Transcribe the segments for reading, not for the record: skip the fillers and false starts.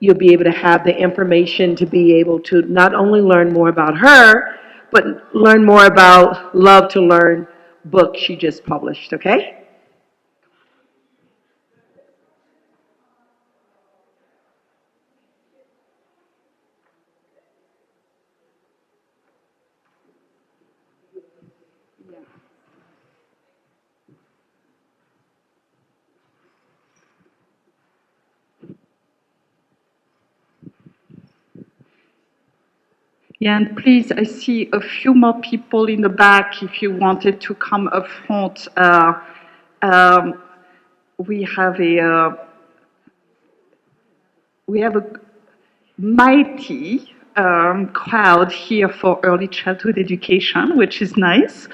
you'll be able to have the information to be able to not only learn more about her, but learn more about Love to Learn book she just published, okay? Yeah, and please, I see a few more people in the back if you wanted to come up front. Um, we have a mighty crowd here for early childhood education, which is nice.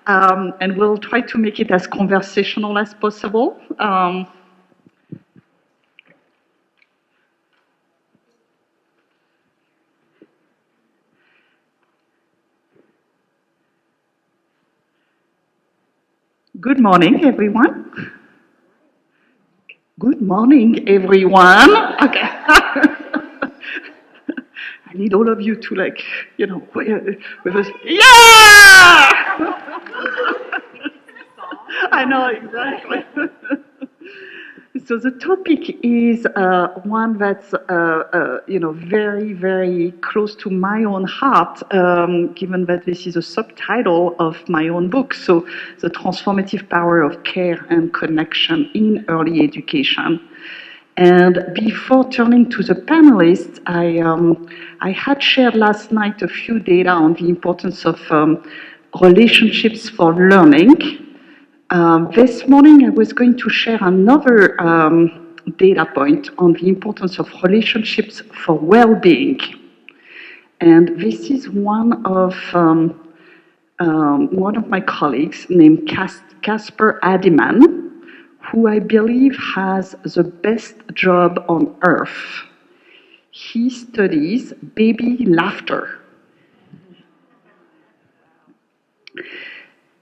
And we'll try to make it as conversational as possible. Good morning, everyone. Good morning, everyone. Okay. I need all of you to with us. Yeah! I know, exactly. So the topic is one that's, very, very close to my own heart, given that this is a subtitle of my own book. So the transformative power of care and connection in early education. And before turning to the panelists, I had shared last night a few data on the importance of relationships for learning. This morning, I was going to share another data point on the importance of relationships for well-being. And this is one of my colleagues named Casper Adiman, who I believe has the best job on earth. He studies baby laughter.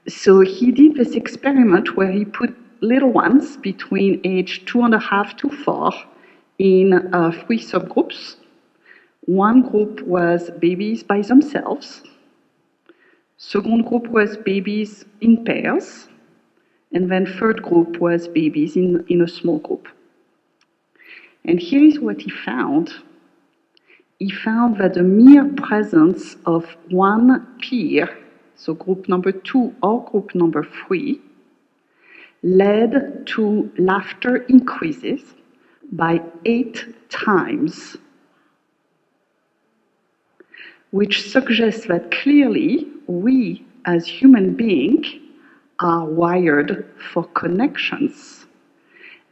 So he did this experiment where he put little ones between age 2.5 to 4 in 3 subgroups. One group was babies by themselves. Second group was babies in pairs. And then third group was babies in a small group. And here is what he found. He found that the mere presence of one peer, so group number 2 or group number 3, led to laughter increases by 8 times, which suggests that clearly we as human beings are wired for connections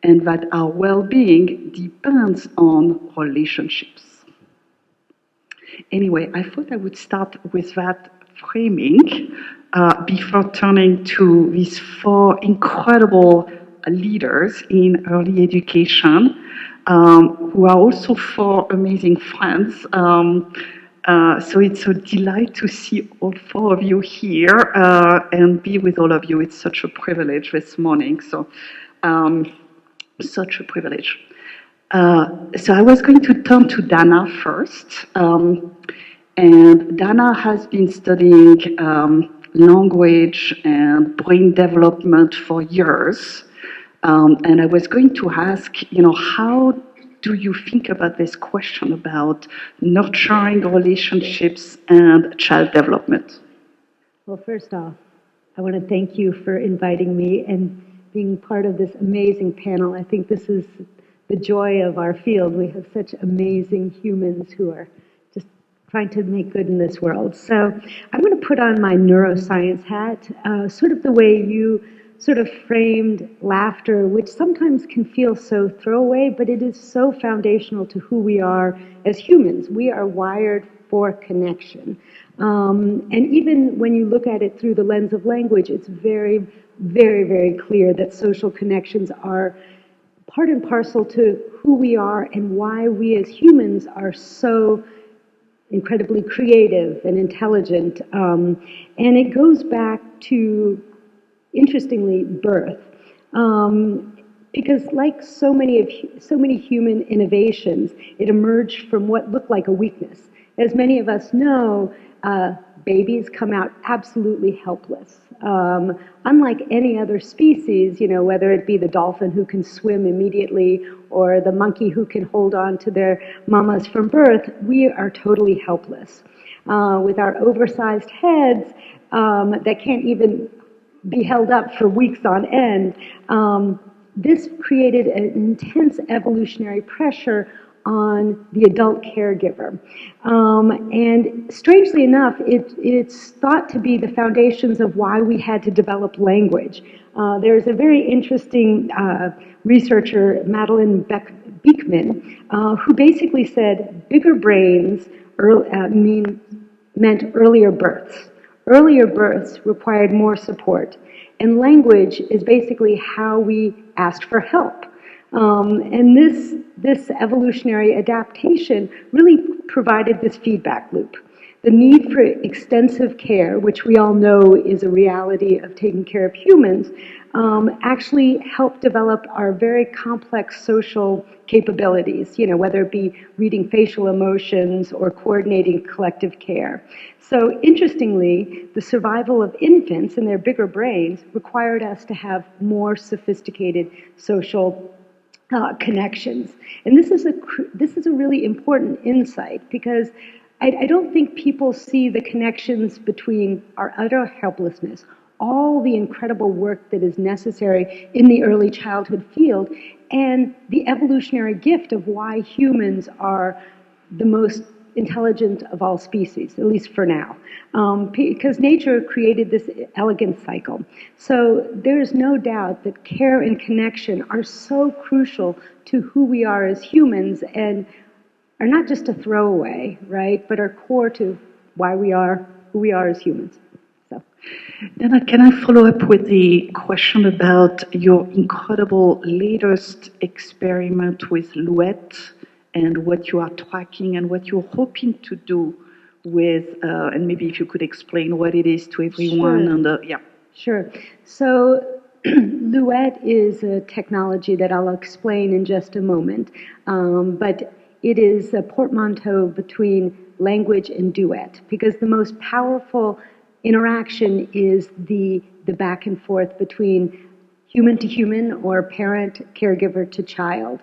and that our well-being depends on relationships. Anyway, I thought I would start with that framing before turning to these 4 incredible leaders in early education who are also 4 amazing friends. So it's a delight to see all 4 of you here and be with all of you. It's such a privilege this morning. So, such a privilege. So I was going to turn to Dana first. And Dana has been studying language and brain development for years. And I was going to ask, how do you think about this question about nurturing relationships and child development? Well, first off, I want to thank you for inviting me and being part of this amazing panel. I think this is the joy of our field. We have such amazing humans who are just trying to make good in this world. So I'm going to put on my neuroscience hat, sort of the way you sort of framed laughter, which sometimes can feel so throwaway, but it is so foundational to who we are as humans. We are wired for connection. And even when you look at it through the lens of language, it's very, very, very clear that social connections are part and parcel to who we are and why we as humans are so incredibly creative and intelligent. And it goes back to, interestingly, birth. Because like so many human innovations, it emerged from what looked like a weakness. As many of us know, babies come out absolutely helpless. Unlike any other species, whether it be the dolphin who can swim immediately or the monkey who can hold on to their mamas from birth, we are totally helpless. With our oversized heads that can't even be held up for weeks on end, this created an intense evolutionary pressure on the adult caregiver. And strangely enough, it's thought to be the foundations of why we had to develop language. There's a very interesting researcher, Madeline Beekman, who basically said bigger brains meant earlier births. Earlier births required more support. And language is basically how we asked for help. And this evolutionary adaptation really provided this feedback loop. The need for extensive care, which we all know is a reality of taking care of humans, actually helped develop our very complex social capabilities, whether it be reading facial emotions or coordinating collective care. So interestingly, the survival of infants and their bigger brains required us to have more sophisticated social connections. And this is a really important insight because I don't think people see the connections between our utter helplessness, all the incredible work that is necessary in the early childhood field, and the evolutionary gift of why humans are the most intelligent of all species, at least for now, because nature created this elegant cycle. So there is no doubt that care and connection are so crucial to who we are as humans and are not just a throwaway, right, but are core to why we are who we are as humans. So. Dana, can I follow up with the question about your incredible latest experiment with Louette and what you are tracking and what you're hoping to do with, and maybe if you could explain what it is to everyone. Sure. Sure. So Louette is a technology that I'll explain in just a moment, but it is a portmanteau between language and duet, because the most powerful interaction is the back and forth between human to human or parent, caregiver to child.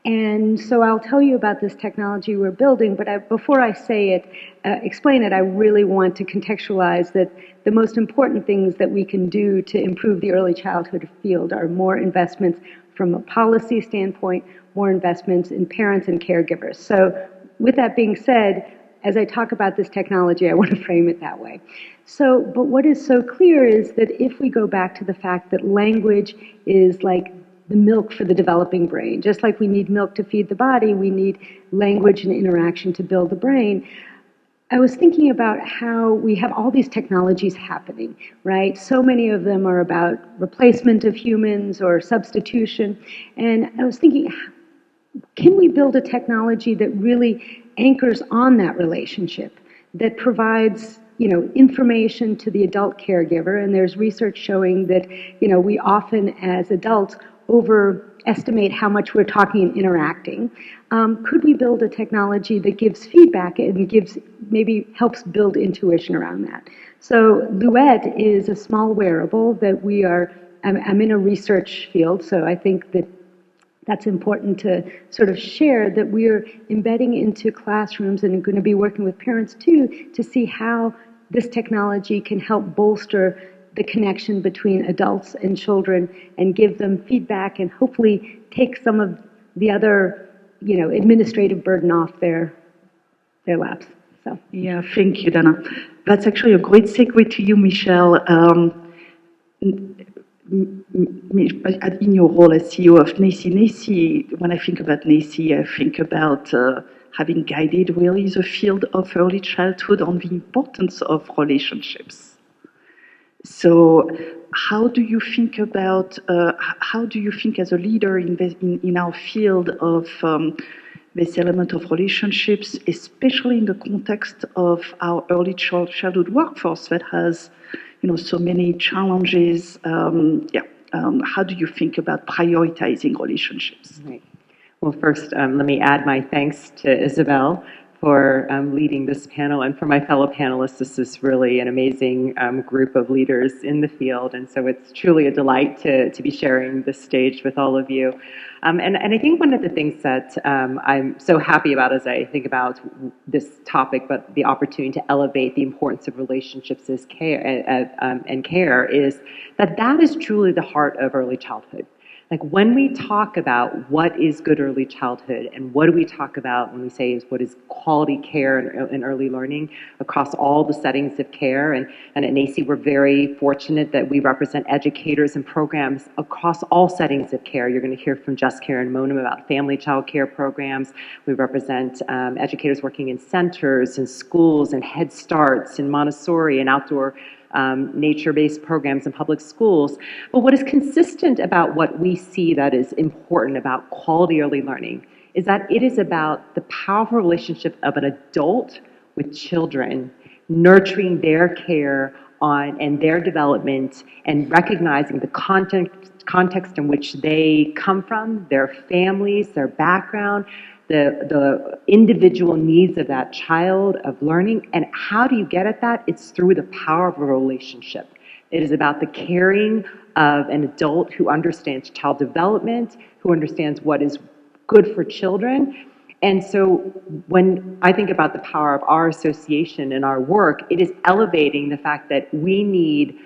And so I'll tell you about this technology we're building, but before I say it, explain it, I really want to contextualize that the most important things that we can do to improve the early childhood field are more investments from a policy standpoint, more investments in parents and caregivers. So with that being said, as I talk about this technology, I want to frame it that way. So, but what is so clear is that if we go back to the fact that language is like the milk for the developing brain, just like we need milk to feed the body, we need language and interaction to build the brain. I was thinking about how we have all these technologies happening, right? So many of them are about replacement of humans or substitution. And I was thinking, can we build a technology that really anchors on that relationship, that provides, information to the adult caregiver? And there's research showing that, we often as adults overestimate how much we're talking and interacting. Could we build a technology that gives feedback and maybe helps build intuition around that? So Louette is a small wearable that I'm in a research field, so I think that's important to sort of share, that we're embedding into classrooms and going to be working with parents too to see how this technology can help bolster the connection between adults and children and give them feedback and hopefully take some of the other, administrative burden off their laps. So. Yeah, thank you, Dana. That's actually a great segue to you, Michelle. In your role as CEO of NACI, when I think about NACI, I think about having guided really the field of early childhood on the importance of relationships. So how do you think as a leader in our field of this element of relationships, especially in the context of our early childhood workforce that has, so many challenges? how do you think about prioritizing relationships? Right. Well, first, let me add my thanks to Isabelle for leading this panel, and for my fellow panelists. This is really an amazing group of leaders in the field, and so it's truly a delight to be sharing this stage with all of you. And I think one of the things that I'm so happy about as I think about this topic, but the opportunity to elevate the importance of relationships as care and care, is that is truly the heart of early childhood. Like when we talk about what is good early childhood and what do we talk about when we say is what is quality care and early learning across all the settings of care, and at NACE we're very fortunate that we represent educators and programs across all settings of care. You're going to hear from Just Care and Monam about family child care programs. We represent educators working in centers and schools and Head Starts and Montessori and outdoor nature-based programs in public schools. But what is consistent about what we see that is important about quality early learning is that it is about the powerful relationship of an adult with children, nurturing their care on and their development, and recognizing the context in which they come from, their families, their background, the individual needs of that child, of learning. And how do you get at that? It's through the power of a relationship. It is about the caring of an adult who understands child development, who understands what is good for children. And so when I think about the power of our association and our work, it is elevating the fact that we need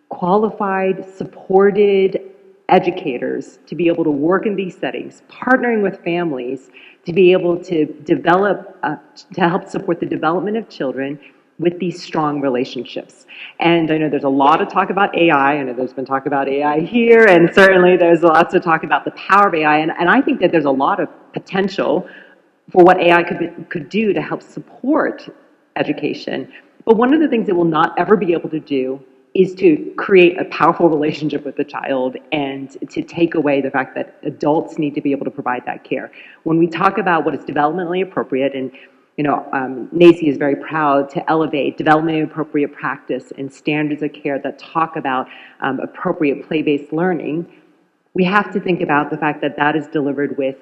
qualified, supported educators to be able to work in these settings, partnering with families to be able to develop, to help support the development of children with these strong relationships. And I know there's a lot of talk about AI. I know there's been talk about AI here, and certainly there's lots of talk about the power of AI. And I think that there's a lot of potential for what AI could do to help support education. But one of the things it will not ever be able to do is to create a powerful relationship with the child and to take away the fact that adults need to be able to provide that care. When we talk about what is developmentally appropriate, and NACE is very proud to elevate developmentally appropriate practice and standards of care that talk about appropriate play-based learning, we have to think about the fact that that is delivered with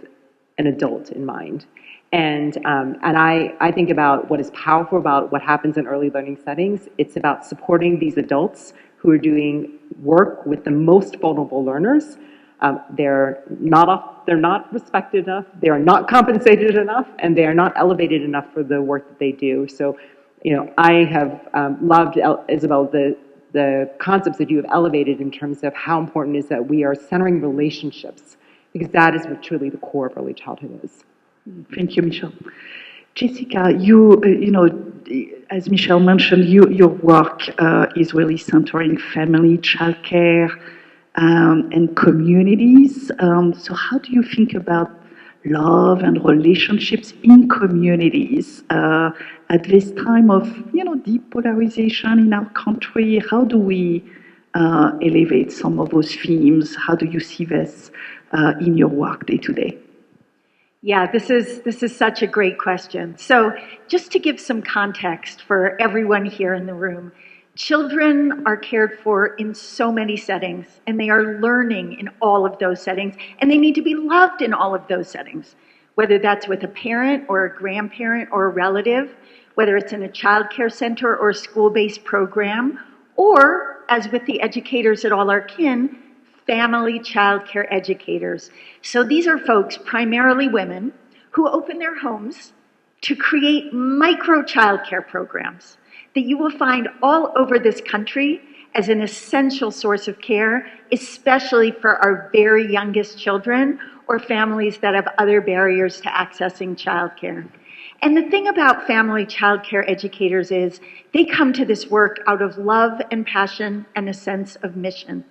an adult in mind. And I think about what is powerful about what happens in early learning settings. It's about supporting these adults who are doing work with the most vulnerable learners. They're not respected enough, they are not compensated enough, and they are not elevated enough for the work that they do. So, I have loved, Isabelle, the concepts that you have elevated in terms of how important it is that we are centering relationships, because that is what truly the core of early childhood is. Thank you, Michelle. Jessica, as Michelle mentioned, your work is really centering family, childcare, and communities. So how do you think about love and relationships in communities at this time of, deep polarization in our country? How do we elevate some of those themes? How do you see this in your work day to day? Yeah, this is such a great question. So just to give some context for everyone here in the room, children are cared for in so many settings, and they are learning in all of those settings, and they need to be loved in all of those settings, whether that's with a parent or a grandparent or a relative, whether it's in a child care center or a school-based program, or, as with the educators at All Our Kin, family child care educators. So these are folks, primarily women, who open their homes to create micro child care programs that you will find all over this country as an essential source of care, especially for our very youngest children or families that have other barriers to accessing child care. And the thing about family child care educators is they come to this work out of love and passion and a sense of mission,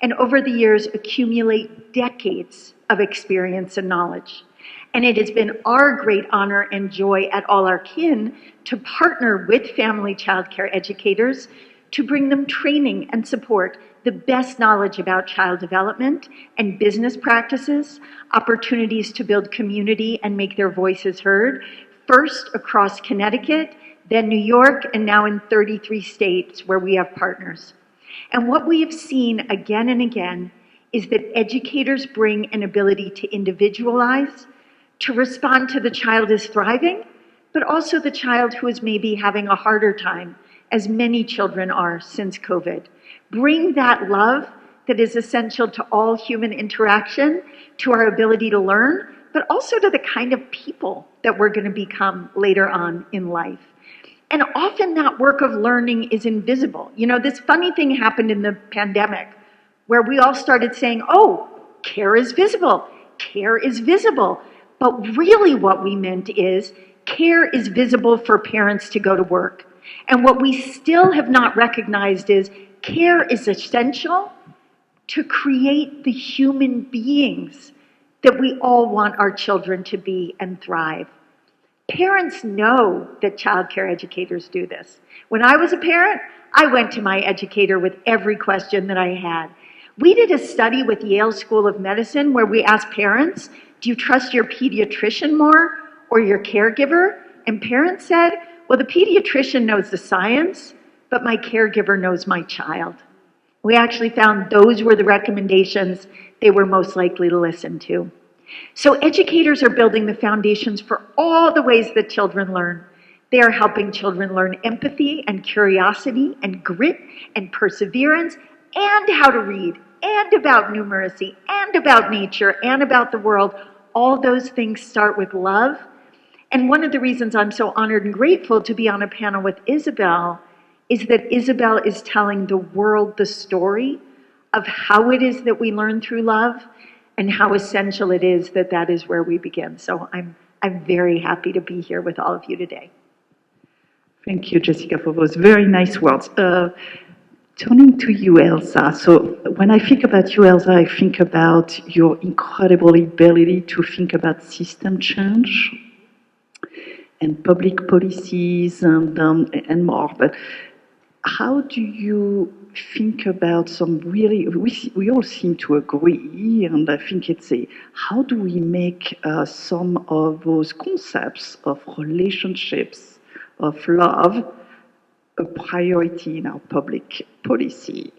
and over the years accumulate decades of experience and knowledge. And it has been our great honor and joy at All Our Kin to partner with family child care educators to bring them training and support, the best knowledge about child development and business practices, opportunities to build community and make their voices heard, first across Connecticut, then New York, and now in 33 states where we have partners. And what we have seen again and again is that educators bring an ability to individualize, to respond to the child as thriving, but also the child who is maybe having a harder time, as many children are since COVID. Bring that love that is essential to all human interaction, to our ability to learn, but also to the kind of people that we're going to become later on in life. And often that work of learning is invisible. You know, this funny thing happened in the pandemic where we all started saying, oh, care is visible, care is visible. But really what we meant is care is visible for parents to go to work. And what we still have not recognized is care is essential to create the human beings that we all want our children to be and thrive. Parents know that child care educators do this. When I was a parent, I went to my educator with every question that I had. We did a study with Yale School of Medicine where we asked parents, do you trust your pediatrician more or your caregiver? And parents said, well, the pediatrician knows the science, but my caregiver knows my child. We actually found those were the recommendations they were most likely to listen to. So educators are building the foundations for all the ways that children learn. They are helping children learn empathy and curiosity and grit and perseverance and how to read and about numeracy and about nature and about the world. All those things start with love. And one of the reasons I'm so honored and grateful to be on a panel with Isabelle is that Isabelle is telling the world the story of how it is that we learn through love and how essential it is that that is where we begin. So I'm very happy to be here with all of you today. Thank you, Jessica, for those very nice words. Turning to you, Elsa. So when I think about you, Elsa, I think about your incredible ability to think about system change and public policies and more. But how do you think about some really, we all seem to agree, and I think it's how do we make some of those concepts of relationships, of love, a priority in our public policy?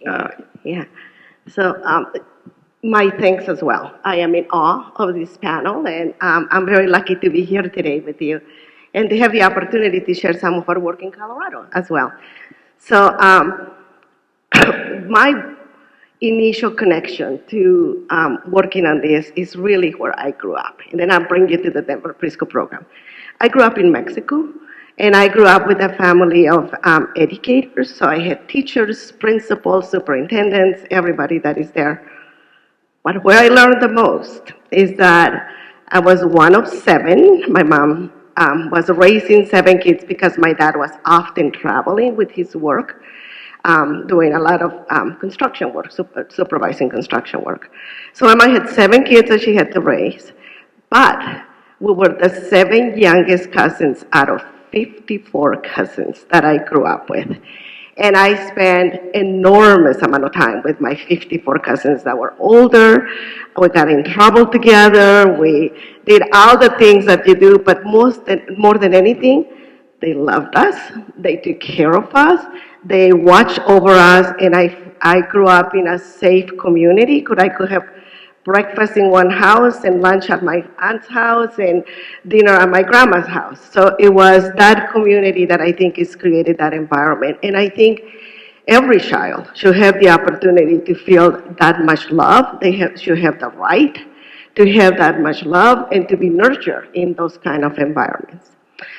Yeah. So my thanks as well. I am in awe of this panel, and I'm very lucky to be here today with you and to have the opportunity to share some of our work in Colorado as well. So my initial connection to working on this is really where I grew up. And then I'll bring you to the Denver Preschool program. I grew up in Mexico, and I grew up with a family of educators. So I had teachers, principals, superintendents, everybody that is there. But where I learned the most is that I was one of 7. My mom was raising 7 kids because my dad was often traveling with his work, doing a lot of construction work, supervising construction work. So my mom had 7 kids that she had to raise, but we were the 7 youngest cousins out of 54 cousins that I grew up with. And I spent enormous amount of time with my 54 cousins that were older. We got in trouble together. We did all the things that you do, but more than anything, they loved us. They took care of us. They watched over us, and I grew up in a safe community. I could have breakfast in one house and lunch at my aunt's house and dinner at my grandma's house. So it was that community that I think has created that environment. And I think every child should have the opportunity to feel that much love. Should have the right to have that much love and to be nurtured in those kind of environments.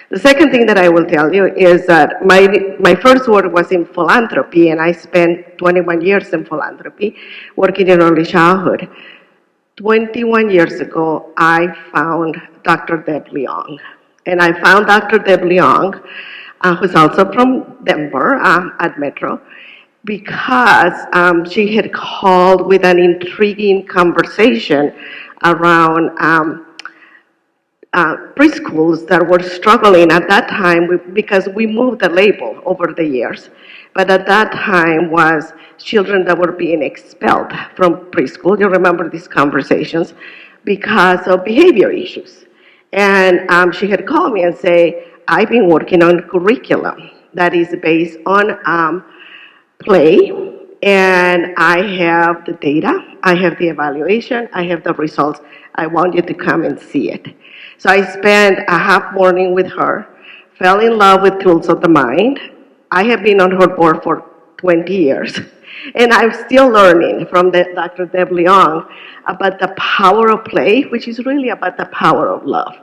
The second thing that I will tell you is that my first work was in philanthropy, and I spent 21 years in philanthropy working in early childhood. 21 years ago, I found Dr. Deb Leong. And I found Dr. Deb Leong, who's also from Denver at Metro, because she had called with an intriguing conversation around preschools that were struggling at that time because we moved the label over the years. But at that time was children that were being expelled from preschool. You remember these conversations because of behavior issues. And she had called me and say, I've been working on curriculum that is based on play And I have the data, I have the evaluation, I have the results. I want you to come and see it. So I spent a half morning with her, fell in love with tools of the mind. I have been on her board for 20 years. And I'm still learning from Dr. Deb Leong about the power of play, which is really about the power of love,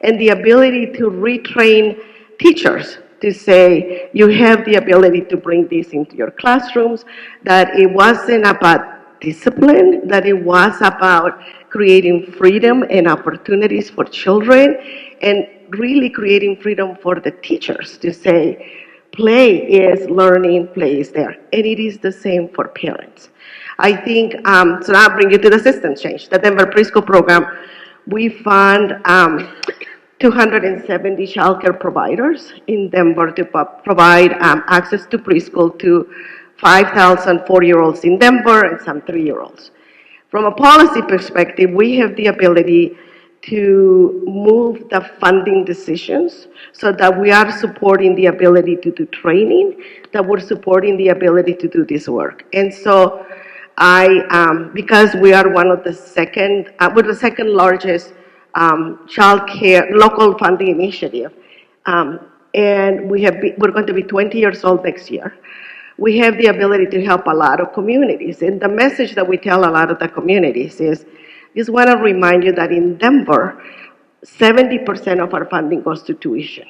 and the ability to retrain teachers to say, you have the ability to bring this into your classrooms, that it wasn't about discipline, that it was about creating freedom and opportunities for children, and really creating freedom for the teachers to say, play is learning, play is there. And it is the same for parents. I think, so now I'll bring you to the system change. The Denver Preschool Program, we fund 270 childcare providers in Denver to provide access to preschool to 5,000 4-year-olds in Denver and some 3-year-olds. From a policy perspective, we have the ability to move the funding decisions so that we are supporting the ability to do training, that we're supporting the ability to do this work. And so because we are one of the we're the second largest child care local funding initiative, and we're going to be 20 years old next year. We have the ability to help a lot of communities. And the message that we tell a lot of the communities is, just want to remind you that in Denver, 70% of our funding goes to tuition.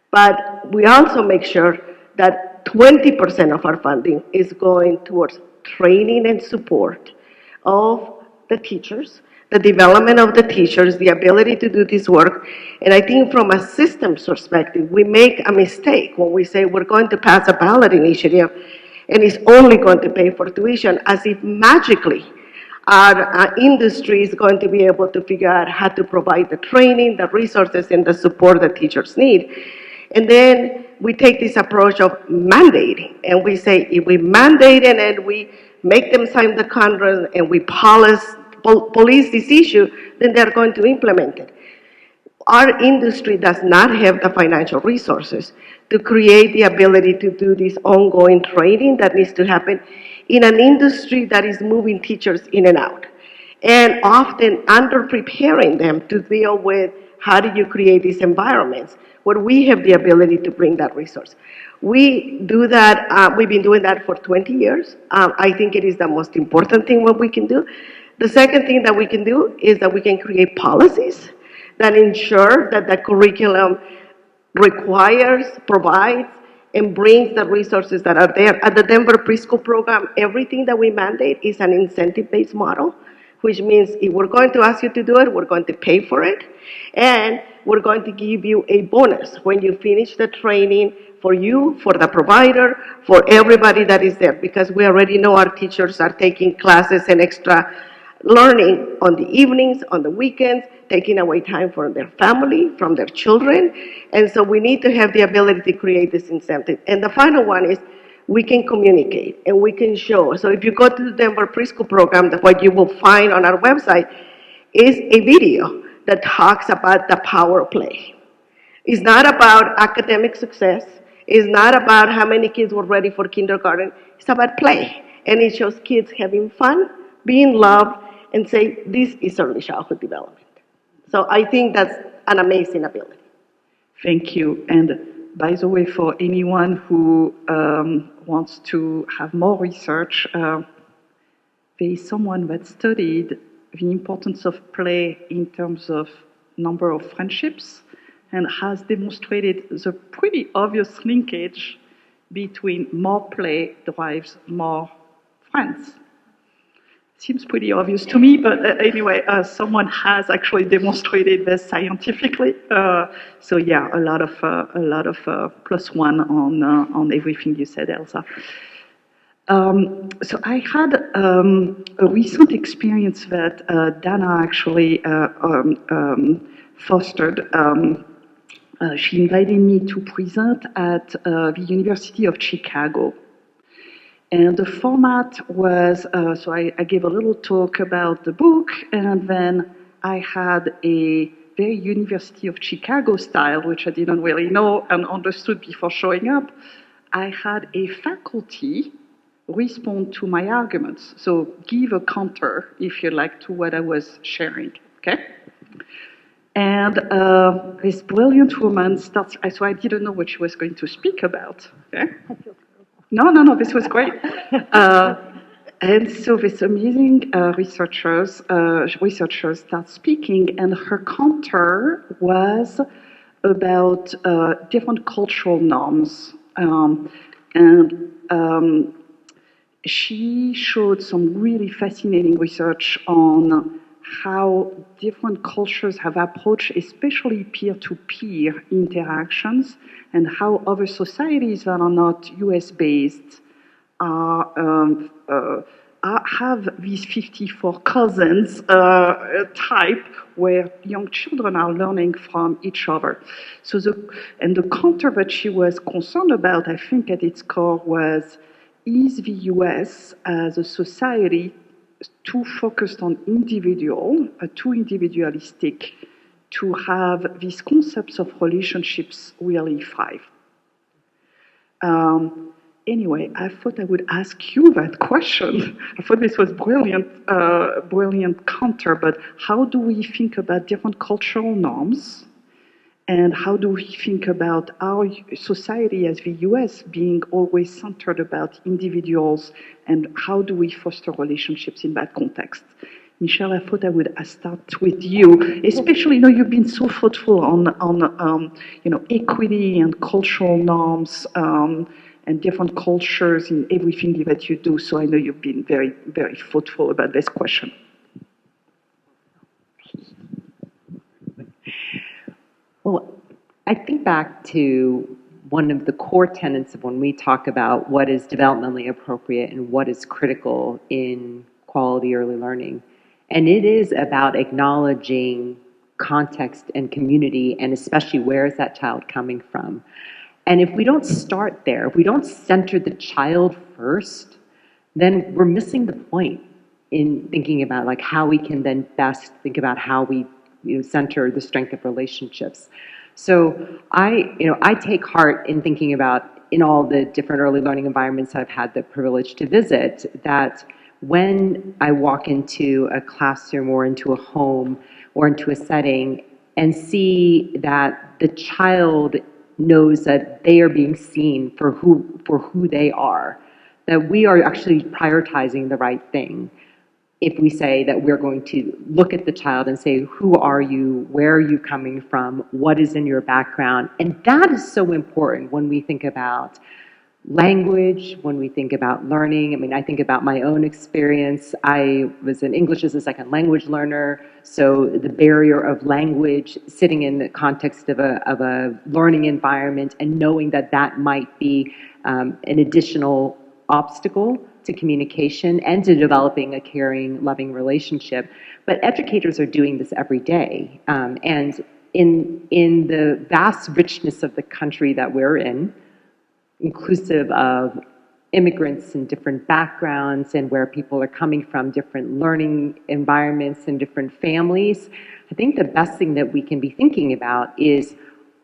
But we also make sure that 20% of our funding is going towards training and support of the teachers, the development of the teachers, the ability to do this work. And I think from a systems perspective, we make a mistake when we say we're going to pass a ballot initiative and it's only going to pay for tuition, as if magically our industry is going to be able to figure out how to provide the training, the resources, and the support that teachers need. And then we take this approach of mandating, and we say, if we mandate it and we make them sign the contract and we police this issue, then they're going to implement it. Our industry does not have the financial resources to create the ability to do this ongoing training that needs to happen in an industry that is moving teachers in and out, and often under-preparing them to deal with how do you create these environments where we have the ability to bring that resource. We do that, we've been doing that for 20 years. I think it is the most important thing what we can do. The second thing that we can do is that we can create policies that ensure that the curriculum requires, provides, and brings the resources that are there. At the Denver Preschool Program, everything that we mandate is an incentive-based model, which means if we're going to ask you to do it, we're going to pay for it, and we're going to give you a bonus when you finish the training for you, for the provider, for everybody that is there, because we already know our teachers are taking classes and extra learning on the evenings, on the weekends, taking away time from their family, from their children. And so we need to have the ability to create this incentive. And the final one is we can communicate and we can show. So if you go to the Denver Preschool Program, what you will find on our website is a video that talks about the power of play. It's not about academic success. It's not about how many kids were ready for kindergarten. It's about play. And it shows kids having fun, being loved, and say, this is early childhood development. So I think that's an amazing ability. Thank you. And by the way, for anyone who wants to have more research, there is someone that studied the importance of play in terms of number of friendships and has demonstrated the pretty obvious linkage between more play drives more friends. Seems pretty obvious to me, but anyway, someone has actually demonstrated this scientifically. So yeah, a lot of plus one on everything you said, Elsa. So I had a recent experience that Dana actually fostered. She invited me to present at the University of Chicago. And the format was, so I gave a little talk about the book, and then I had a very University of Chicago style, which I didn't really know and understood before showing up. I had a faculty respond to my arguments. So give a counter, if you like, to what I was sharing, okay? And this brilliant woman starts, so I didn't know what she was going to speak about, okay? No, this was great. And so this amazing researchers start speaking, and her counter was about different cultural norms. She showed some really fascinating research on how different cultures have approached, especially peer-to-peer interactions, and how other societies that are not US-based have these 54 cousins type where young children are learning from each other. So the counter that she was concerned about, I think at its core, was, is the US as a society too focused on individual, too individualistic, to have these concepts of relationships really thrive? Anyway, I thought I would ask you that question. I thought this was brilliant counter, but how do we think about different cultural norms? And how do we think about our society as the US being always centered about individuals, and how do we foster relationships in that context? Michelle, I thought I would start with you, especially, you've been so thoughtful on equity and cultural norms, and different cultures in everything that you do. So I know you've been very, very thoughtful about this question. Well, I think back to one of the core tenets of when we talk about what is developmentally appropriate and what is critical in quality early learning. And it is about acknowledging context and community, and especially where is that child coming from. And if we don't start there, if we don't center the child first, then we're missing the point in thinking about like how we can then best think about how we center the strength of relationships. So I take heart in thinking about, in all the different early learning environments I've had the privilege to visit, that when I walk into a classroom or into a home or into a setting and see that the child knows that they are being seen for who they are, that we are actually prioritizing the right thing. If we say that we're going to look at the child and say, who are you? Where are you coming from? What is in your background? And that is so important when we think about language, when we think about learning. I mean, I think about my own experience. I was an English as a second language learner, so the barrier of language, sitting in the context of a learning environment and knowing that that might be an additional obstacle to communication and to developing a caring, loving relationship. But educators are doing this every day. And in the vast richness of the country that we're in, inclusive of immigrants and different backgrounds and where people are coming from, different learning environments and different families, I think the best thing that we can be thinking about is,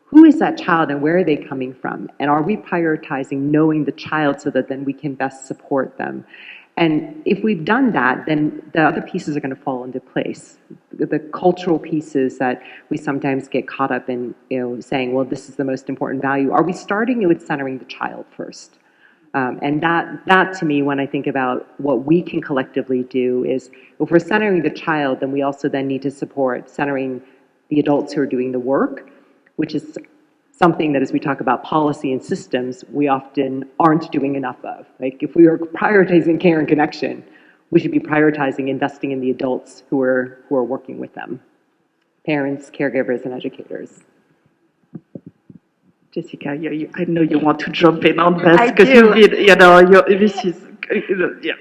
who is that child and where are they coming from? And are we prioritizing knowing the child so that then we can best support them? And if we've done that, then the other pieces are going to fall into place. The cultural pieces that we sometimes get caught up in, saying, well, this is the most important value. Are we starting with centering the child first? And that to me, when I think about what we can collectively do, is if we're centering the child, then we also then need to support centering the adults who are doing the work, which is something that, as we talk about policy and systems, we often aren't doing enough of. Like, if we are prioritizing care and connection, we should be prioritizing investing in the adults who are working with them, parents, caregivers, and educators. Jessica, I know you want to jump in on this I because do. this is, yeah.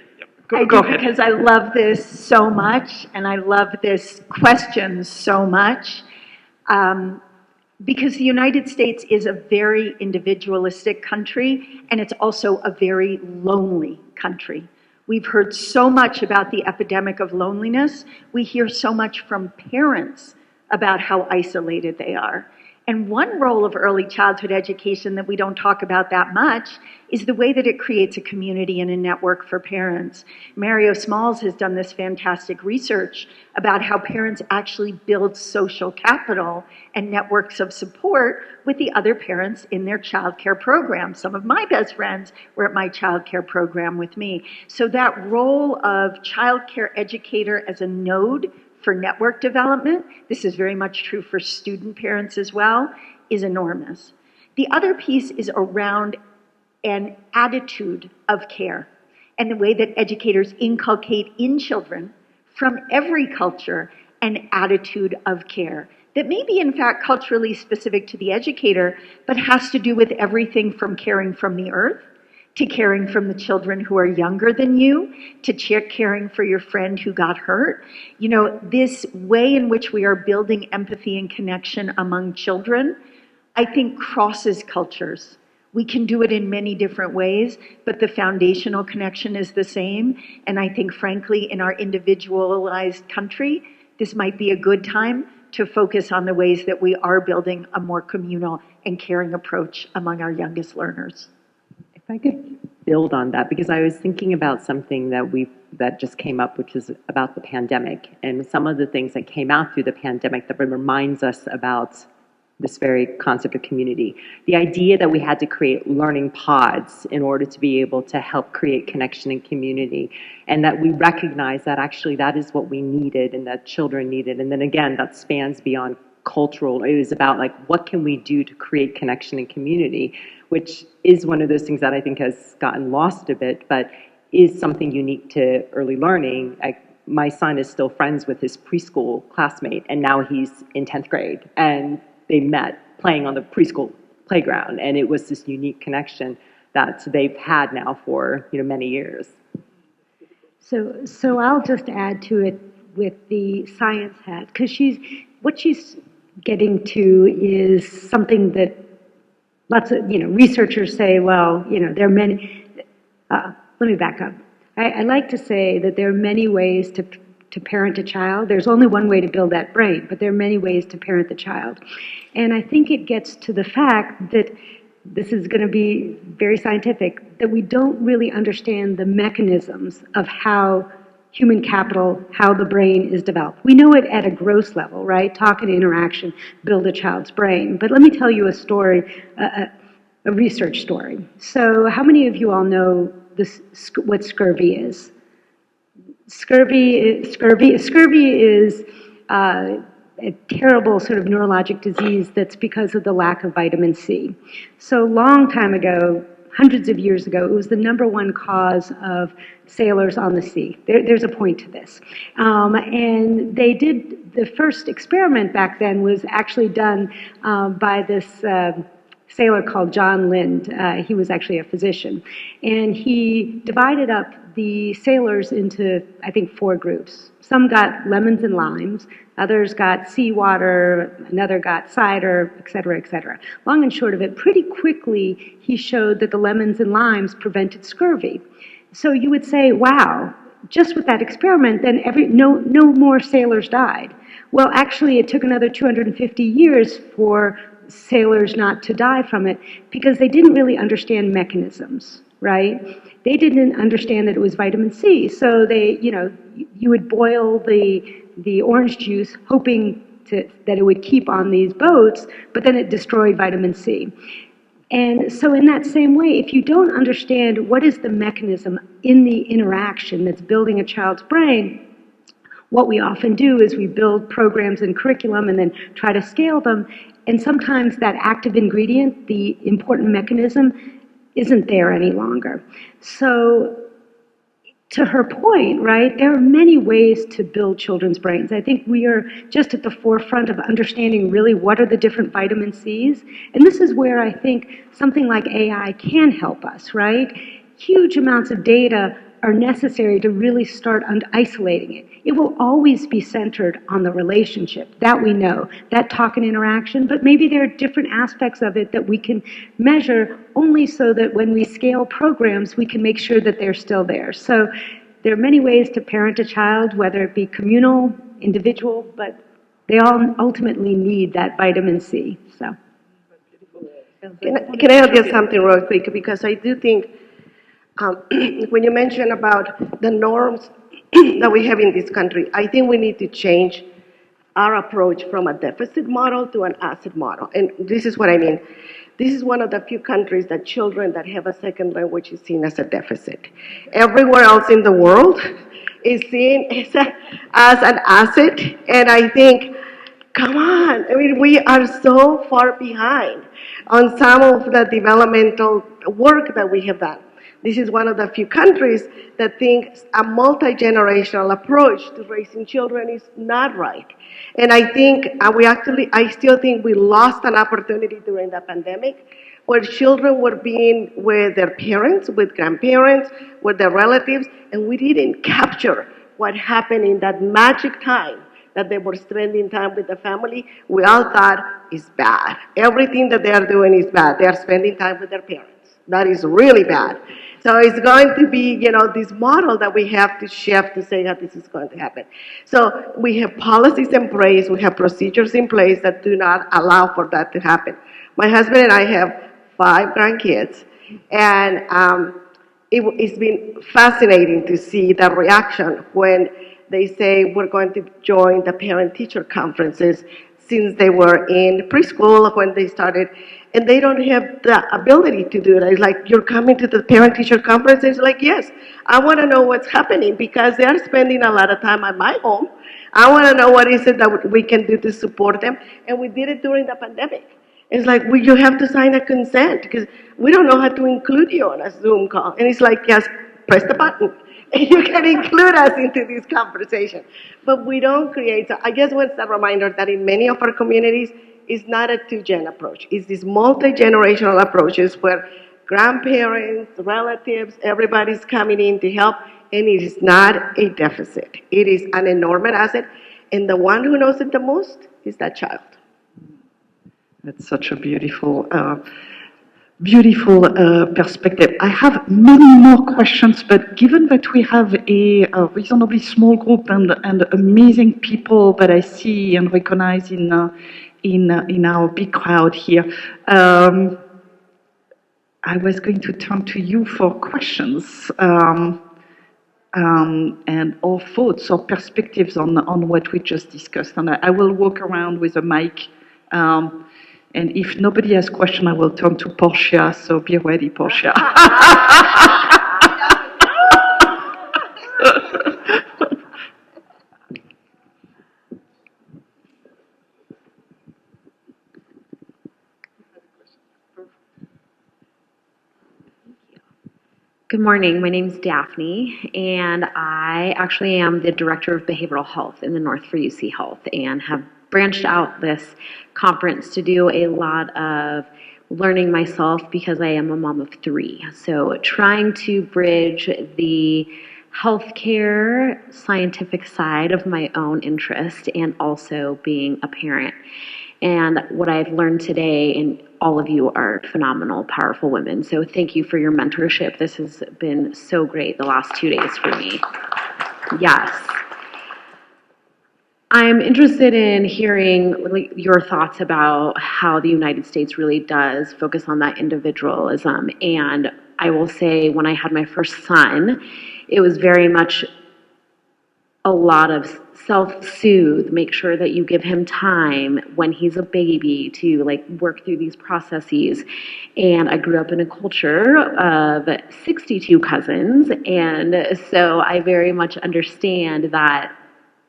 Go ahead. Because I love this so much, and I love this question so much. Because the United States is a very individualistic country, and it's also a very lonely country. We've heard so much about the epidemic of loneliness. We hear so much from parents about how isolated they are. And one role of early childhood education that we don't talk about that much is the way that it creates a community and a network for parents. Mario Smalls has done this fantastic research about how parents actually build social capital and networks of support with the other parents in their childcare program. Some of my best friends were at my childcare program with me. So that role of childcare educator as a node for network development, this is very much true for student parents as well, is enormous. The other piece is around an attitude of care and the way that educators inculcate in children from every culture an attitude of care that may be in fact culturally specific to the educator, but has to do with everything from caring from the earth to caring from the children who are younger than you, to caring for your friend who got hurt. You know, this way in which we are building empathy and connection among children, I think crosses cultures. We can do it in many different ways, but the foundational connection is the same. And I think, frankly, in our individualized country, this might be a good time to focus on the ways that we are building a more communal and caring approach among our youngest learners. If I could build on that, because I was thinking about something that just came up, which is about the pandemic, and some of the things that came out through the pandemic that reminds us about this very concept of community. The idea that we had to create learning pods in order to be able to help create connection and community, and that we recognize that actually that is what we needed and that children needed. And then again, that spans beyond cultural. It was about like, what can we do to create connection and community, which is one of those things that I think has gotten lost a bit, but is something unique to early learning. My son is still friends with his preschool classmate, and now he's in 10th grade, and they met playing on the preschool playground, and it was this unique connection that they've had now for many years. So I'll just add to it with the science hat, because what she's getting to is something that lots of researchers say. Well, there are many. Let me back up. I like to say that there are many ways to parent a child. There's only one way to build that brain, but there are many ways to parent the child. And I think it gets to the fact that this is going to be very scientific, that we don't really understand the mechanisms of how human capital, how the brain is developed. We know it at a gross level, right? Talk and interaction build a child's brain. But let me tell you a story, a research story. So how many of you all know what scurvy is? Scurvy is a terrible sort of neurologic disease that's because of the lack of vitamin C. So long time ago, hundreds of years ago, it was the number one cause of sailors on the sea. There's a point to this. And they did, the first experiment back then was actually done by this sailor called John Lind. He was actually a physician. And he divided up the sailors into, I think, 4 groups. Some got lemons and limes, others got seawater, another got cider, et cetera, et cetera. Long and short of it, pretty quickly he showed that the lemons and limes prevented scurvy. So you would say, wow, just with that experiment, then no more sailors died. Well, actually, it took another 250 years for sailors not to die from it because they didn't really understand mechanisms, right? They didn't understand that it was vitamin C. So you would boil the orange juice hoping that it would keep on these boats, but then it destroyed vitamin C. And so in that same way, if you don't understand what is the mechanism in the interaction that's building a child's brain, what we often do is we build programs and curriculum and then try to scale them. And sometimes that active ingredient, the important mechanism, isn't there any longer. So to her point, right, there are many ways to build children's brains. I think we are just at the forefront of understanding really what are the different vitamin C's. And this is where I think something like AI can help us, right? Huge amounts of data are necessary to really start isolating it. It will always be centered on the relationship, that we know, that talk and interaction, but maybe there are different aspects of it that we can measure only so that when we scale programs, we can make sure that they're still there. So there are many ways to parent a child, whether it be communal, individual, but they all ultimately need that vitamin C. So. Can I add just something real quick? Because I do think when you mention about the norms that we have in this country, I think we need to change our approach from a deficit model to an asset model. And this is what I mean. This is one of the few countries that children that have a second language is seen as a deficit. Everywhere else in the world is seen as an asset, and I think, come on, I mean, we are so far behind on some of the developmental work that we have done. This is one of the few countries that thinks a multi-generational approach to raising children is not right. And I think I still think we lost an opportunity during the pandemic where children were being with their parents, with grandparents, with their relatives, and we didn't capture what happened in that magic time that they were spending time with the family. We all thought is bad. Everything that they are doing is bad. They are spending time with their parents. That is really bad. So it's going to be, this model that we have to shift to say that this is going to happen. So we have policies in place, we have procedures in place that do not allow for that to happen. My husband and I have 5 grandkids, and it's been fascinating to see the reaction when they say we're going to join the parent-teacher conferences since they were in preschool when they started, and they don't have the ability to do it. It's like, you're coming to the parent-teacher conferences? Like, yes, I want to know what's happening because they are spending a lot of time at my home. I want to know what is it that we can do to support them, and we did it during the pandemic. It's like, you have to sign a consent because we don't know how to include you on a Zoom call. And it's like, yes, press the button. And you can include us into this conversation. But we don't create, so I guess what's a reminder that in many of our communities, it's not a 2-gen approach. It's these multi-generational approaches where grandparents, relatives, everybody's coming in to help, and it is not a deficit. It is an enormous asset, and the one who knows it the most is that child. That's such a beautiful perspective. I have many more questions, but given that we have a reasonably small group and amazing people that I see and recognize in our big crowd here, I was going to turn to you for questions and or thoughts or perspectives on what we just discussed. And I will walk around with a mic. And if nobody has question, I will turn to Portia, so be ready, Portia. Good morning. My name is Daphne, and I actually am the Director of Behavioral Health in the North for UC Health and have branched out this conference to do a lot of learning myself because I am a mom of 3. So trying to bridge the healthcare scientific side of my own interest and also being a parent. And what I've learned today, and all of you are phenomenal, powerful women. So thank you for your mentorship. This has been so great the last 2 days for me. Yes. I'm interested in hearing your thoughts about how the United States really does focus on that individualism. And I will say, when I had my first son, it was very much a lot of self-soothe, make sure that you give him time when he's a baby to work through these processes. And I grew up in a culture of 62 cousins, and so I very much understand that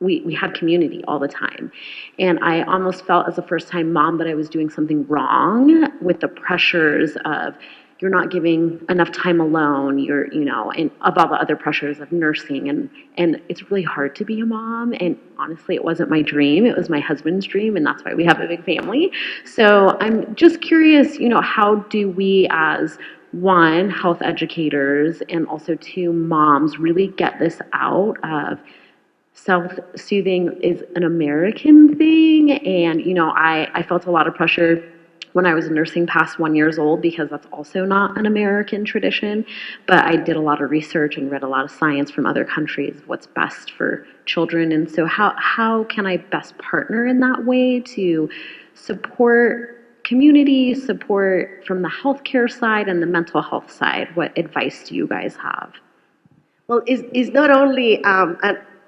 we had community all the time. And I almost felt as a first-time mom that I was doing something wrong with the pressures of you're not giving enough time alone, and of all the other pressures of nursing. And it's really hard to be a mom. And honestly, it wasn't my dream. It was my husband's dream. And that's why we have a big family. So I'm just curious, how do we as 1, health educators, and also 2, moms, really get this out of self-soothing is an American thing. And, I felt a lot of pressure when I was nursing past 1 year old, because that's also not an American tradition. But I did a lot of research and read a lot of science from other countries, what's best for children. And so how can I best partner in that way to support community, support from the healthcare side and the mental health side? What advice do you guys have? Well, it's not only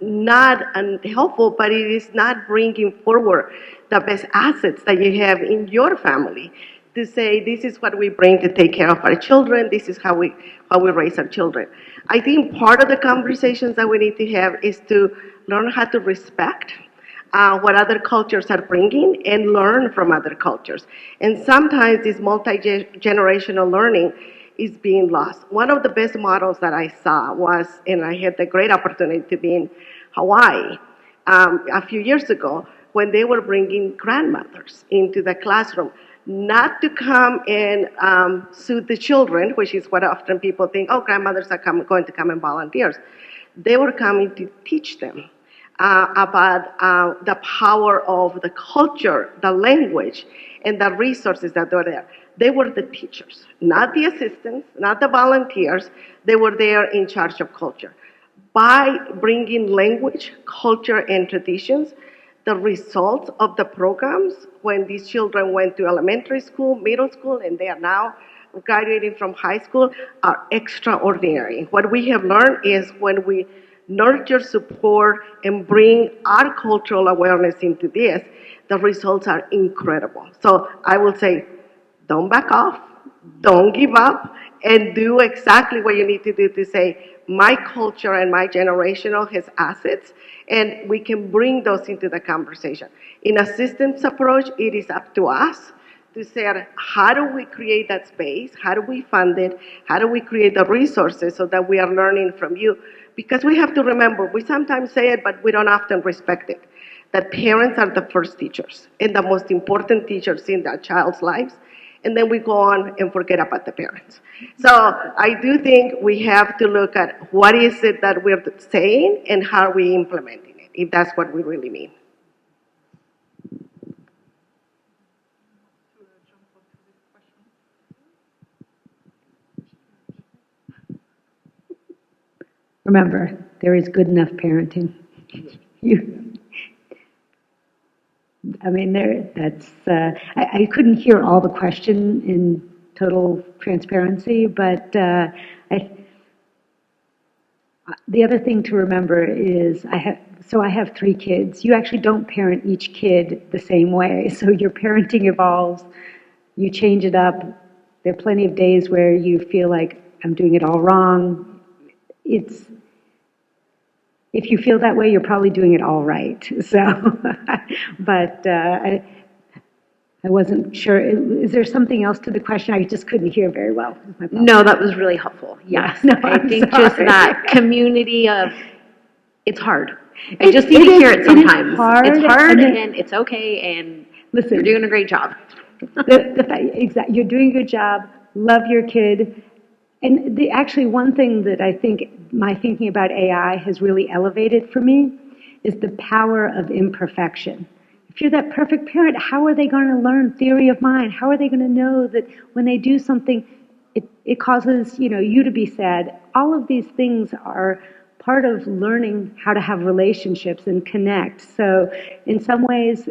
not helpful, but it is not bringing forward the best assets that you have in your family to say, this is what we bring to take care of our children, this is how we raise our children. I think part of the conversations that we need to have is to learn how to respect what other cultures are bringing and learn from other cultures. And sometimes this multi-generational learning is being lost. One of the best models that I saw was, and I had the great opportunity to be in Hawaii a few years ago, when they were bringing grandmothers into the classroom, not to come and soothe the children, which is what often people think, oh, grandmothers are going to come and volunteers. They were coming to teach them about the power of the culture, the language, and the resources that were there. They were the teachers, not the assistants, not the volunteers. They were there in charge of culture. By bringing language, culture, and traditions, the results of the programs when these children went to elementary school, middle school, and they are now graduating from high school are extraordinary. What we have learned is when we nurture, support, and bring our cultural awareness into this, the results are incredible. So I will say, don't back off, don't give up, and do exactly what you need to do to say, my culture and my generational has assets, and we can bring those into the conversation. In a systems approach, it is up to us to say, how do we create that space? How do we fund it? How do we create the resources so that we are learning from you? Because we have to remember, we sometimes say it, but we don't often respect it, that parents are the first teachers and the most important teachers in their child's lives. And then we go on and forget about the parents. So I do think we have to look at what is it that we're saying and how are we implementing it, if that's what we really mean. Remember, there is good enough parenting. I couldn't hear all the question in total transparency, but the other thing to remember is I have 3 kids. You actually don't parent each kid the same way, so your parenting evolves. You change it up. There are plenty of days where you feel like I'm doing it all wrong. If you feel that way, you're probably doing it all right. So, but I wasn't sure. Is there something else to the question? I just couldn't hear very well. No, that was really helpful. Yes. No, I think sorry. just that community of, it's hard. I just need to hear it sometimes. It's hard and it's okay, and listen, you're doing a great job. Exactly. You're doing a good job. Love your kid. And actually, one thing that I think my thinking about AI has really elevated for me is the power of imperfection. If you're that perfect parent, how are they going to learn theory of mind? How are they going to know that when they do something, it causes you to be sad? All of these things are part of learning how to have relationships and connect. So in some ways,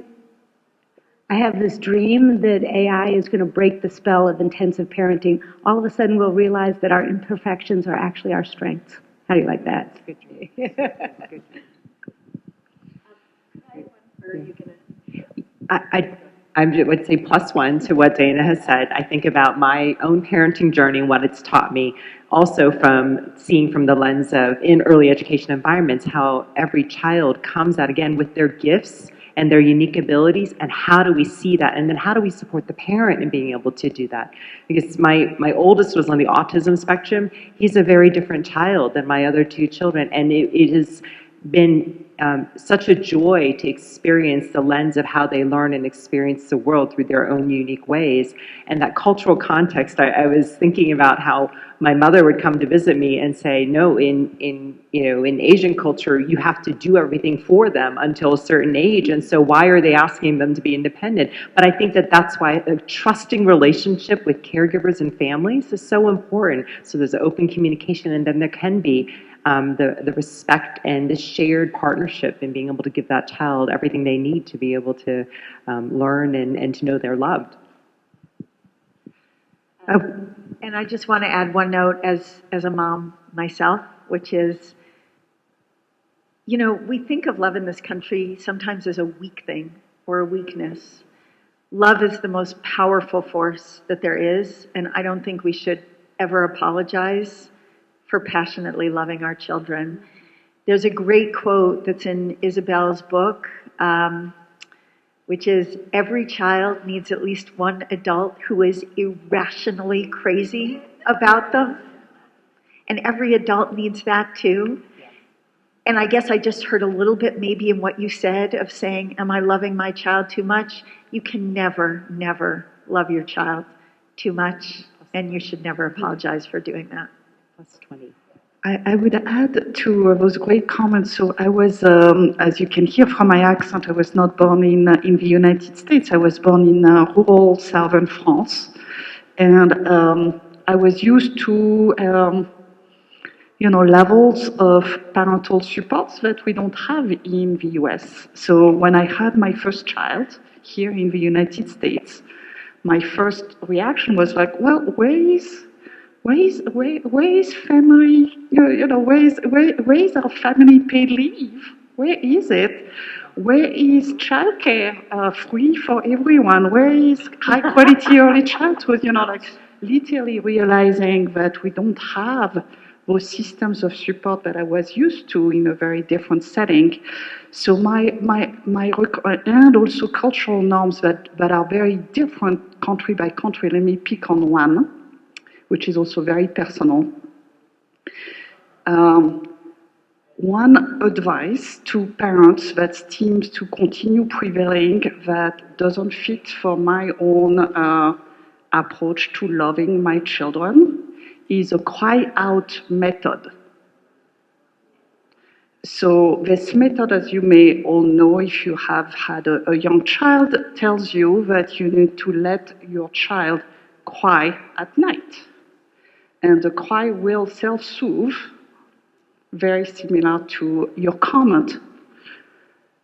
I have this dream that AI is going to break the spell of intensive parenting. All of a sudden, we'll realize that our imperfections are actually our strengths. How do you like that? I would say +1 to what Dana has said. I think about my own parenting journey and what it's taught me, also from seeing from the lens of in early education environments, how every child comes out again with their gifts and their unique abilities, and how do we see that, and then how do we support the parent in being able to do that? Because my oldest was on the autism spectrum. He's a very different child than my other 2 children, and it is been such a joy to experience the lens of how they learn and experience the world through their own unique ways. And that cultural context, I was thinking about how my mother would come to visit me and say, no, in Asian culture, you have to do everything for them until a certain age. And so why are they asking them to be independent? But I think that that's why a trusting relationship with caregivers and families is so important. So there's open communication, and then there can be the respect and the shared partnership in being able to give that child everything they need to be able to learn and to know they're loved. And I just want to add one note as a mom myself, which is, we think of love in this country sometimes as a weak thing or a weakness. Love is the most powerful force that there is, and I don't think we should ever apologize for passionately loving our children. There's a great quote that's in Isabelle's book, which is, every child needs at least one adult who is irrationally crazy about them. And every adult needs that too. And I guess I just heard a little bit maybe in what you said of saying, am I loving my child too much? You can never, never love your child too much, and you should never apologize for doing that. Plus 20. I would add to those great comments. So I was, as you can hear from my accent, I was not born in the United States. I was born in rural southern France. And I was used to, levels of parental supports that we don't have in the US. So when I had my first child here in the United States, my first reaction was like, well, where is family, where is our family paid leave? Where is it? Where is childcare free for everyone? Where is high quality early childhood? Literally realizing that we don't have those systems of support that I was used to in a very different setting. So and also cultural norms that are very different country by country. Let me pick on one, which is also very personal. One advice to parents that seems to continue prevailing that doesn't fit for my own approach to loving my children is a cry-out method. So this method, as you may all know, if you have had a young child, tells you that you need to let your child cry at night. And the cry will self-soothe, very similar to your comment.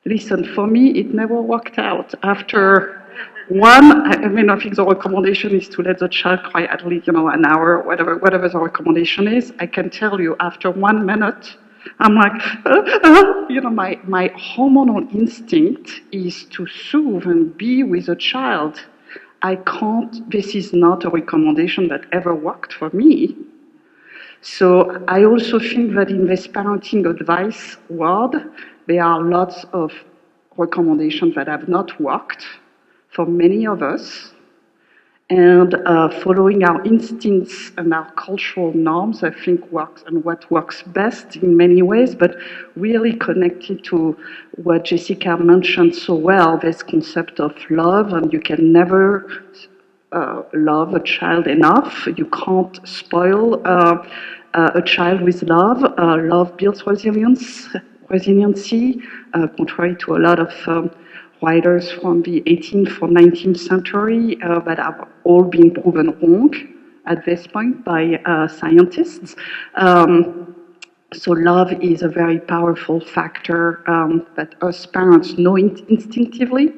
Listen, for me, it never worked out. After I think the recommendation is to let the child cry at least, an hour, whatever the recommendation is. I can tell you, after 1 minute, I'm like, my hormonal instinct is to soothe and be with a child. This is not a recommendation that ever worked for me. So I also think that in this parenting advice world, there are lots of recommendations that have not worked for many of us. And following our instincts and our cultural norms, I think works, and what works best in many ways, but really connected to what Jessica mentioned so well, this concept of love, and you can never love a child enough. You can't spoil a child with love. Love builds resiliency, contrary to a lot of writers from the 18th or 19th century that have all been proven wrong at this point by scientists. So love is a very powerful factor that us parents know instinctively,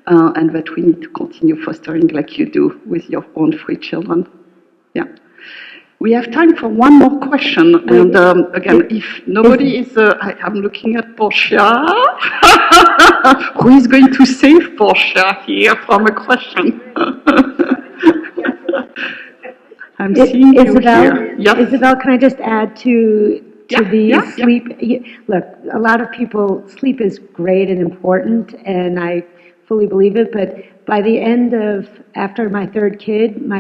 and that we need to continue fostering like you do with your own 3 children. Yeah. We have time for one more question, and again, if nobody is, I'm looking at Portia. Who is going to save Portia here from a question? I'm seeing Isabelle, you here. Yep. Isabelle, can I just add to sleep? Look, a lot of people, sleep is great and important, and I fully believe it, but by the end of, after my 3rd kid, my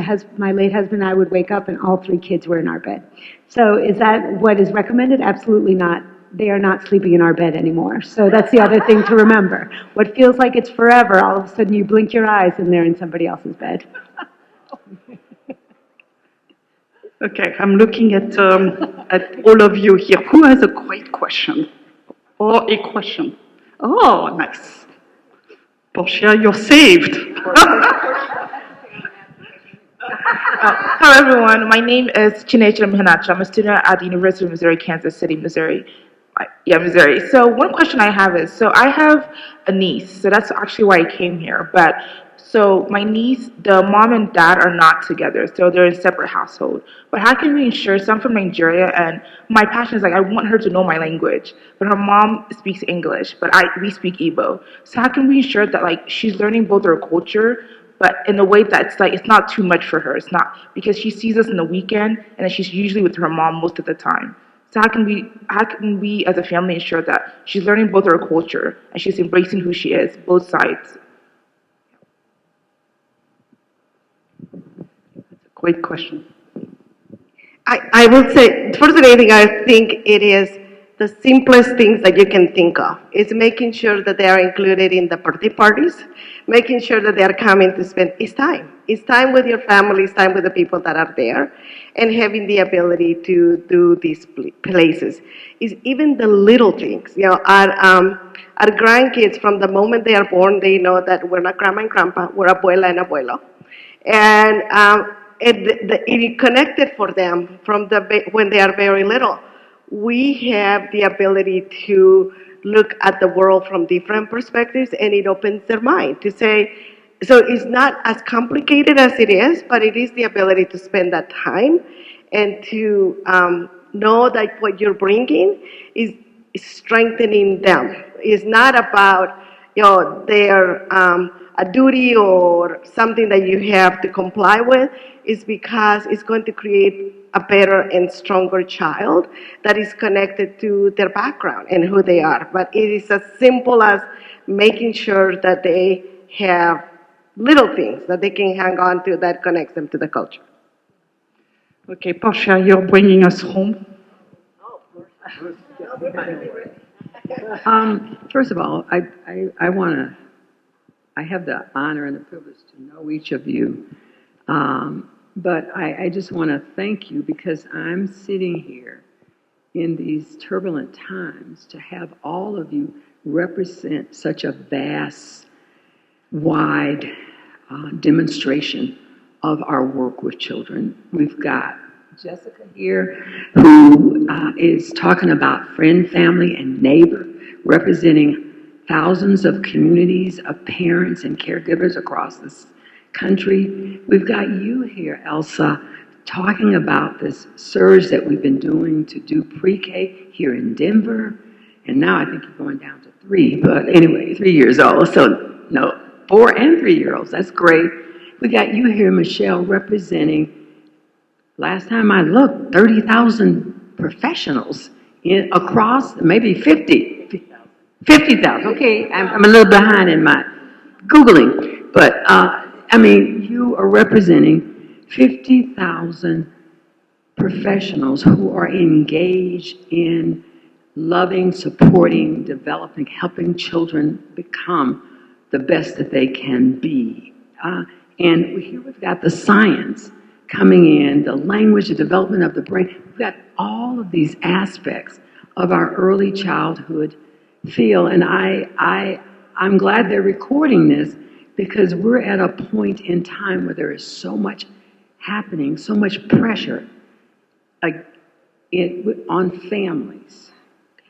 late husband and I would wake up and all 3 kids were in our bed. So is that what is recommended? Absolutely not. they are not sleeping in our bed anymore. So that's the other thing to remember. What feels like it's forever, all of a sudden you blink your eyes and they're in somebody else's bed. Okay, I'm looking at all of you here. Who has a great question? Or a question? Oh, nice. Portia, you're saved. Hello, everyone. My name is Chinecha Mihanacha. I'm a student at the University of Missouri, Kansas City, Missouri. Missouri. So one question I have is, so I have a niece, so that's actually why I came here. But so my niece, the mom and dad are not together, so they're in a separate household. But how can we ensure, so I'm from Nigeria, and my passion is like, I want her to know my language, but her mom speaks English, but we speak Igbo. So how can we ensure that like she's learning both our culture, but in a way that's like, it's not too much for her. It's not, because she sees us in the weekend, and then she's usually with her mom most of the time. So how can we as a family ensure that she's learning both her culture and she's embracing who she is, both sides? Great question. I will say, first of anything, I think it is the simplest things that you can think of. It's making sure that they are included in the birthday parties, making sure that they are coming to spend, it's time. It's time with your family, it's time with the people that are there, and having the ability to do these places. Is even the little things. You know, our grandkids, from the moment they are born, they know that we're not grandma and grandpa, we're abuela and abuelo. And it connected for them from when they are very little. We have the ability to look at the world from different perspectives, and it opens their mind to say, so it's not as complicated as it is, but it is the ability to spend that time and to know that what you're bringing is strengthening them. It's not about, you know, their a duty or something that you have to comply with. Is because it's going to create a better and stronger child that is connected to their background and who they are. But it is as simple as making sure that they have little things that they can hang on to that connects them to the culture. Okay, Portia, you're bringing us home. First of all, I want to, I have the honor and the privilege to know each of you. But I just want to thank you because I'm sitting here in these turbulent times to have all of you represent such a vast, wide demonstration of our work with children. We've got Jessica here who is talking about friend, family, and neighbor, representing thousands of communities of parents and caregivers across this country. We've got you here, Elsa, talking about this surge that we've been doing to do pre-K here in Denver. And now I think you're going down to 3, but anyway, 3 years old. So no, 4 and 3-year-olds, that's great. We got you here, Michelle, representing, last time I looked, 30,000 professionals across maybe 50,000. Okay, I'm a little behind in my Googling, but I mean, you are representing 50,000 professionals who are engaged in loving, supporting, developing, helping children become the best that they can be. And here we've got the science coming in, the language, the development of the brain. We've got all of these aspects of our early childhood feel. And I'm glad they're recording this, because we're at a point in time where there is so much happening, so much pressure on families.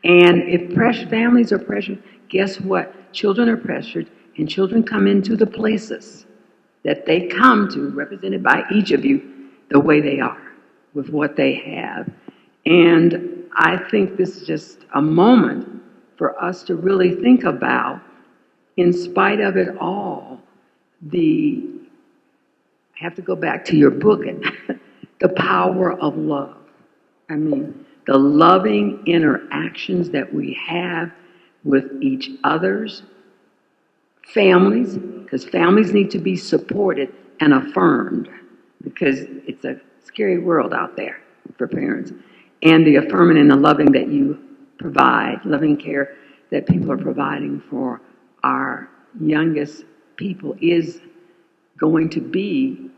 And if families are pressured, guess what? Children are pressured, and children come into the places that they come to, represented by each of you, the way they are, with what they have. And I think this is just a moment for us to really think about, in spite of it all, I have to go back to your book, the power of love. I mean, the loving interactions that we have with each other's families, because families need to be supported and affirmed, because it's a scary world out there for parents. And the affirming and the loving that you provide, loving care that people are providing for our youngest people is going to be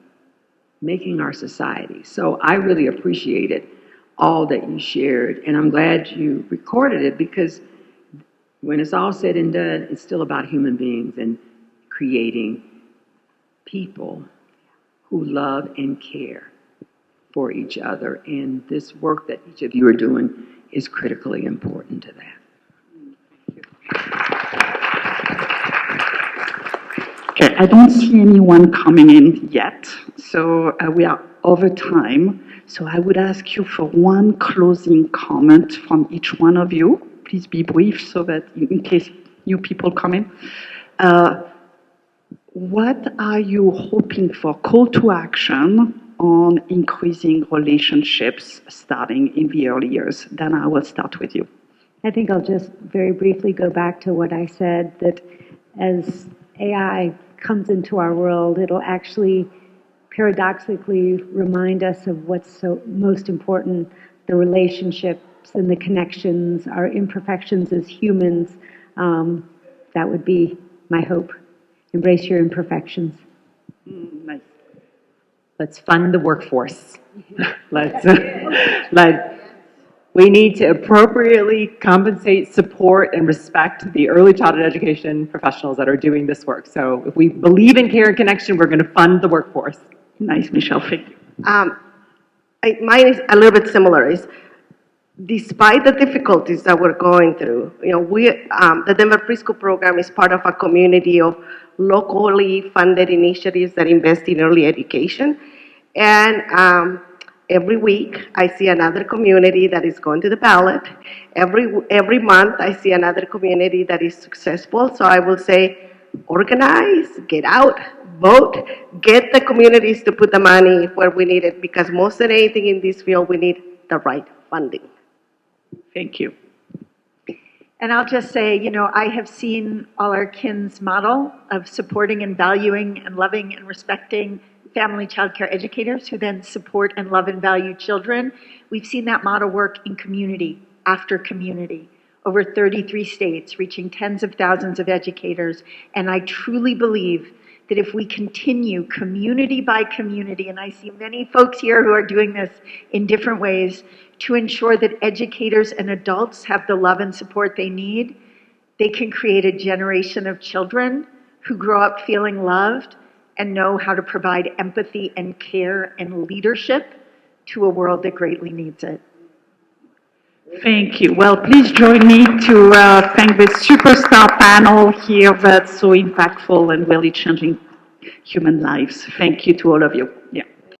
making our society. So I really appreciated all that you shared, and I'm glad you recorded it, because when it's all said and done, it's still about human beings and creating people who love and care for each other. And this work that each of you are doing is critically important to that. Okay, I don't see anyone coming in yet, so we are over time. So I would ask you for one closing comment from each one of you. Please be brief so that in case new people come in. What are you hoping for? Call to action on increasing relationships starting in the early years. Then I will start with you. I think I'll just very briefly go back to what I said, that as AI comes into our world, it'll actually paradoxically remind us of what's so most important, the relationships and the connections, our imperfections as humans. That would be my hope. Embrace your imperfections. Nice. Let's fund the workforce. We need to appropriately compensate, support, and respect the early childhood education professionals that are doing this work. So if we believe in care and connection, we're going to fund the workforce. Nice, Michelle. Thank you. Mine is a little bit similar. Is despite the difficulties that we're going through, the Denver Preschool Program is part of a community of locally funded initiatives that invest in early education. And every week, I see another community that is going to the ballot. Every month, I see another community that is successful. So I will say, organize, get out, vote, get the communities to put the money where we need it, because most than anything in this field, we need the right funding. Thank you. And I'll just say, I have seen all our kin's model of supporting and valuing and loving and respecting family child care educators who then support and love and value children. We've seen that model work in community after community, over 33 states, reaching tens of thousands of educators. And I truly believe that if we continue community by community, and I see many folks here who are doing this in different ways, to ensure that educators and adults have the love and support they need, they can create a generation of children who grow up feeling loved and know how to provide empathy and care and leadership to a world that greatly needs it. Thank you. Well, please join me to thank this superstar panel here that's so impactful and really changing human lives. Thank you to all of you. Yeah.